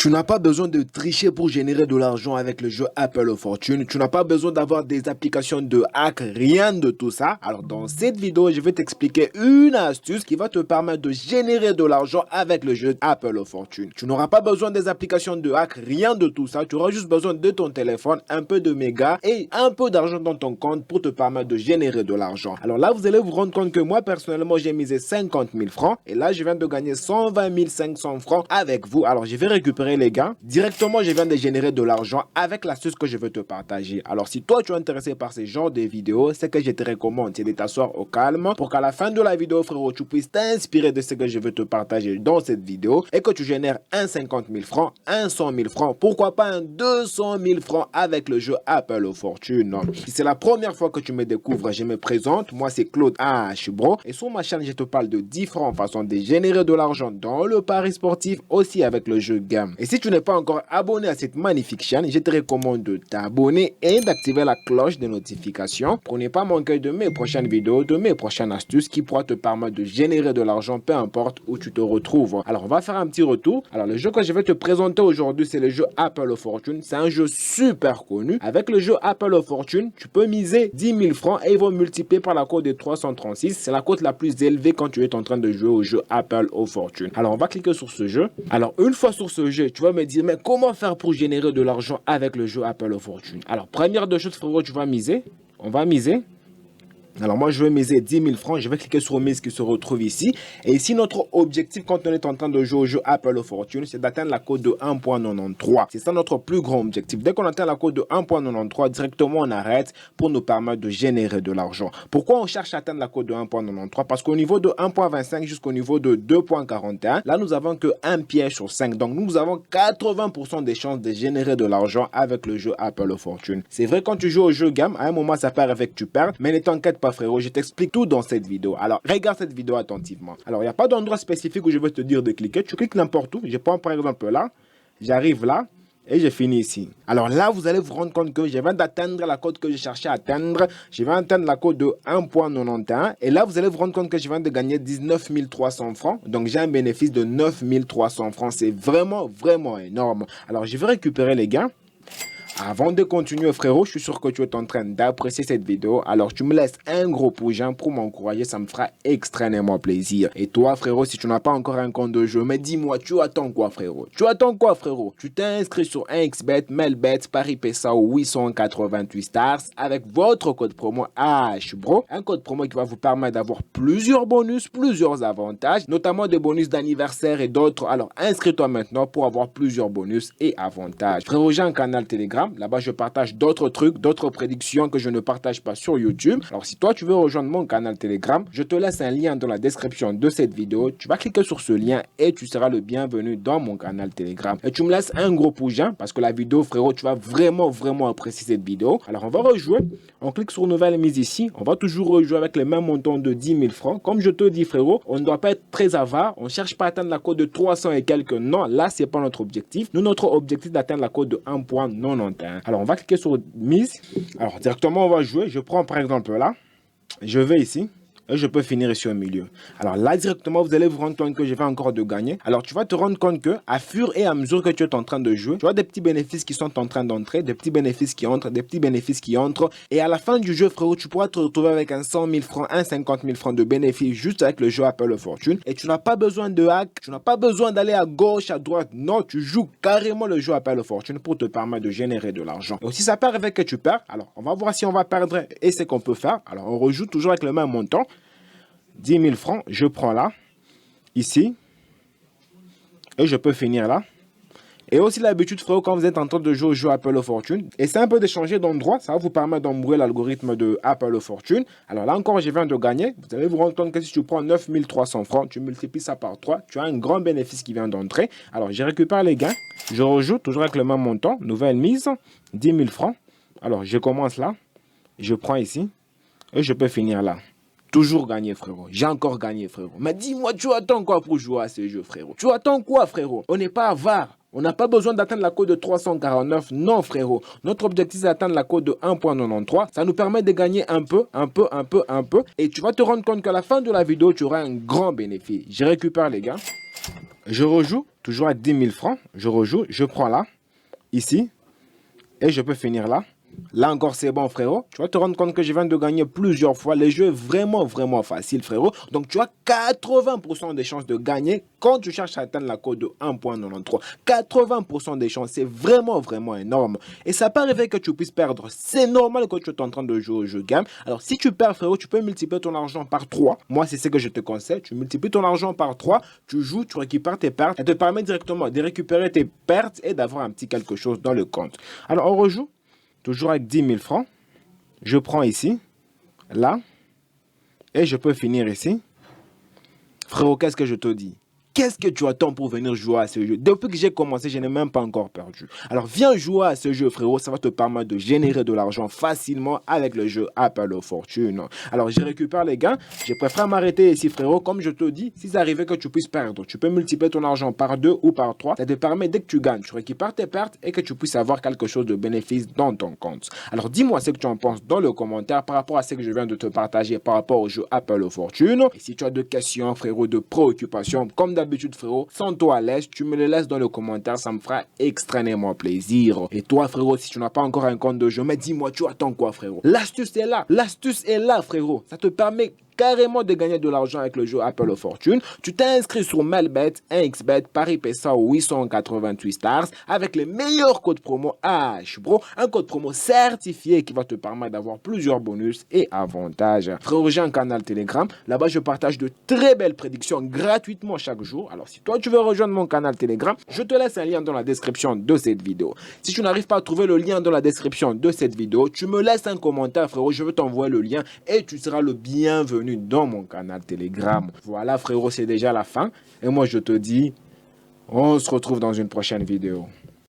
Tu n'as pas besoin de tricher pour générer de l'argent avec le jeu Apple of Fortune. Tu n'as pas besoin d'avoir des applications de hack, rien de tout ça. Alors dans cette vidéo, je vais t'expliquer une astuce qui va te permettre de générer de l'argent avec le jeu Apple of Fortune. Tu n'auras pas besoin des applications de hack, rien de tout ça. Tu auras juste besoin de ton téléphone, un peu de mégas et un peu d'argent dans ton compte pour te permettre de générer de l'argent. Alors là, vous allez vous rendre compte que moi, personnellement, j'ai misé 50 000 francs et là, je viens de gagner 120 500 francs avec vous. Alors, je vais récupérer les gains. Directement, je viens de générer de l'argent avec l'astuce que je veux te partager. Alors, si toi, tu es intéressé par ce genre de vidéos, ce que je te recommande, c'est de t'asseoir au calme pour qu'à la fin de la vidéo, frérot, tu puisses t'inspirer de ce que je veux te partager dans cette vidéo et que tu génères un 50 000 francs, un 100 000 francs, pourquoi pas un 200 000 francs avec le jeu Apple of Fortune. Si c'est la première fois que tu me découvres, je me présente. Moi, c'est Claude H. Bro. Et sur ma chaîne, je te parle de différentes façons de générer de l'argent dans le paris sportif, aussi avec le jeu Game. Et si tu n'es pas encore abonné à cette magnifique chaîne, je te recommande de t'abonner et d'activer la cloche de notification pour ne pas manquer de mes prochaines vidéos, de mes prochaines astuces qui pourra te permettre de générer de l'argent peu importe où tu te retrouves. Alors on va faire un petit retour. Alors le jeu que je vais te présenter aujourd'hui, c'est le jeu Apple of Fortune. C'est un jeu super connu. Avec le jeu Apple of Fortune, tu peux miser 10 000 francs et ils vont multiplier par la cote de 336. C'est la cote la plus élevée quand tu es en train de jouer au jeu Apple of Fortune. Alors on va cliquer sur ce jeu. Alors une fois sur ce jeu, tu vas me dire mais comment faire pour générer de l'argent avec le jeu Apple of Fortune? Alors première de choses, frérot, tu vas miser. On va miser. Alors moi je vais miser 10 000 francs, je vais cliquer sur mise qui se retrouve ici. Et ici notre objectif quand on est en train de jouer au jeu Apple of Fortune, c'est d'atteindre la cote de 1.93. C'est ça notre plus grand objectif. Dès qu'on atteint la cote de 1.93, directement on arrête pour nous permettre de générer de l'argent. Pourquoi on cherche à atteindre la cote de 1.93? Parce qu'au niveau de 1.25 jusqu'au niveau de 2.41, là nous avons que un piège sur 5. Donc nous avons 80% des chances de générer de l'argent avec le jeu Apple of Fortune. C'est vrai quand tu joues au jeu Game, à un moment ça part avec tu perds, mais ne t'inquiète pas frérot, je t'explique tout dans cette vidéo. Alors regarde cette vidéo attentivement. Alors il n'y a pas d'endroit spécifique où je vais te dire de cliquer, tu cliques n'importe où. Je prends par exemple là, j'arrive là et je finis ici. Alors là vous allez vous rendre compte que je viens d'atteindre la cote que je cherchais à atteindre. Je viens d'atteindre la cote de 1.91 et là vous allez vous rendre compte que je viens de gagner 19 300 francs. Donc j'ai un bénéfice de 9 300 francs. C'est vraiment énorme. Alors je vais récupérer les gains. Avant de continuer frérot, je suis sûr que tu es en train d'apprécier cette vidéo. Alors tu me laisses un gros pouce pour m'encourager, ça me fera extrêmement plaisir. Et toi frérot, si tu n'as pas encore un compte de jeu, mais dis-moi, tu attends quoi frérot? Tu attends quoi frérot? Tu t'es inscrit sur 1xBet, Melbet, Paris PSAO 888 stars avec votre code promo HBRO. Un code promo qui va vous permettre d'avoir plusieurs bonus, plusieurs avantages, notamment des bonus d'anniversaire et d'autres. Alors inscris-toi maintenant pour avoir plusieurs bonus et avantages. Frérot, j'ai un canal Telegram. Là-bas, je partage d'autres trucs, d'autres prédictions que je ne partage pas sur YouTube. Alors, si toi, tu veux rejoindre mon canal Telegram, je te laisse un lien dans la description de cette vidéo. Tu vas cliquer sur ce lien et tu seras le bienvenu dans mon canal Telegram. Et tu me laisses un gros pouce parce que la vidéo, frérot, tu vas vraiment apprécier cette vidéo. Alors, on va rejouer. On clique sur nouvelle mise ici. On va toujours rejouer avec le même montant de 10 000 francs. Comme je te dis, frérot, on ne doit pas être très avare. On ne cherche pas à atteindre la cote de 300 et quelques. Non, là, c'est pas notre objectif. Nous, notre objectif d'atteindre la cote de 1.91. Alors, on va cliquer sur mise. Alors, directement, on va jouer. Je prends par exemple là. Je vais ici. Et je peux finir ici au milieu. Alors là, directement, vous allez vous rendre compte que je vais encore de gagner. Alors, tu vas te rendre compte que, à fur et à mesure que tu es en train de jouer, tu as des petits bénéfices qui sont en train d'entrer, des petits bénéfices qui entrent, des petits bénéfices qui entrent. Et à la fin du jeu, frérot, tu pourras te retrouver avec un 100 000 francs, un 50 000 francs de bénéfices juste avec le jeu Apple of Fortune. Et tu n'as pas besoin de hack, tu n'as pas besoin d'aller à gauche, à droite. Non, tu joues carrément le jeu Apple of Fortune pour te permettre de générer de l'argent. Et aussi, ça part avec que tu perds. Alors, on va voir si on va perdre et ce qu'on peut faire. Alors, on rejoue toujours avec le même montant. 10 000 francs, je prends là, ici, et je peux finir là. Et aussi l'habitude, frérot, quand vous êtes en train de jouer au jeu Apple of Fortune, et un peu de changer d'endroit, ça va vous permettre d'embrouiller l'algorithme de Apple of Fortune. Alors là encore, je viens de gagner. Vous allez vous rendre compte que si tu prends 9 300 francs, tu multiplies ça par 3, tu as un grand bénéfice qui vient d'entrer. Alors, je récupère les gains, je rejoue toujours avec le même montant, nouvelle mise, 10 000 francs. Alors, je commence là, je prends ici, et je peux finir là. Toujours gagné, frérot. J'ai encore gagné, frérot. Mais dis-moi, tu attends quoi pour jouer à ce jeu, frérot? Tu attends quoi, frérot? On n'est pas avare. On n'a pas besoin d'atteindre la cote de 349. Non, frérot. Notre objectif, c'est d'atteindre la cote de 1.93. Ça nous permet de gagner un peu. Et tu vas te rendre compte qu'à la fin de la vidéo, tu auras un grand bénéfice. Je récupère, les gars. Je rejoue, toujours à 10 000 francs. Je rejoue, je prends là, ici, et je peux finir là. Là encore, c'est bon, frérot. Tu vas te rendre compte que je viens de gagner plusieurs fois. Le jeu est vraiment, vraiment facile, frérot. Donc, tu as 80% des chances de gagner quand tu cherches à atteindre la cote de 1.93. 80% des chances, c'est vraiment, vraiment énorme. Et ça peut arriver que tu puisses perdre. C'est normal quand tu es en train de jouer au jeu game. Alors, si tu perds, frérot, tu peux multiplier ton argent par 3. Moi, c'est ce que je te conseille. Tu multiplies ton argent par 3. Tu joues, tu récupères tes pertes. Ça te permet directement de récupérer tes pertes et d'avoir un petit quelque chose dans le compte. Alors, on rejoue. Toujours avec 10 000 francs, je prends ici, là, et je peux finir ici. Frérot, qu'est-ce que je te dis? Qu'est-ce que tu attends pour venir jouer à ce jeu? Depuis que j'ai commencé, je n'ai même pas encore perdu. Alors viens jouer à ce jeu, frérot. Ça va te permettre de générer de l'argent facilement avec le jeu Apple of Fortune. Alors je récupère les gains. Je préfère m'arrêter ici, frérot. Comme je te dis, si ça arrivait que tu puisses perdre, tu peux multiplier ton argent par 2 ou par 3. Ça te permet, dès que tu gagnes, tu récupères tes pertes et que tu puisses avoir quelque chose de bénéfice dans ton compte. Alors dis-moi ce que tu en penses dans le commentaire par rapport à ce que je viens de te partager par rapport au jeu Apple of Fortune. Et si tu as des questions, frérot, de préoccupations, comme d'habitude, frérot, sens-toi à l'aise, tu me le laisses dans le commentaire, ça me fera extrêmement plaisir. Et toi, frérot, si tu n'as pas encore un compte de jeu, mais dis-moi, tu attends quoi, frérot? L'astuce est là, frérot. Ça te permet carrément de gagner de l'argent avec le jeu Apple of Fortune. Tu t'es inscrit sur Melbet, 1xBet, Paris PSA 888 stars avec les meilleurs codes promo HBRO, un code promo certifié qui va te permettre d'avoir plusieurs bonus et avantages. Frérot, j'ai un canal Telegram. Là-bas, je partage de très belles prédictions gratuitement chaque jour. Alors, si toi, tu veux rejoindre mon canal Telegram, je te laisse un lien dans la description de cette vidéo. Si tu n'arrives pas à trouver le lien dans la description de cette vidéo, tu me laisses un commentaire, frérot. Je vais t'envoyer le lien et tu seras le bienvenu dans mon canal Telegram. Voilà, frérot, c'est déjà la fin. Et moi, je te dis, on se retrouve dans une prochaine vidéo.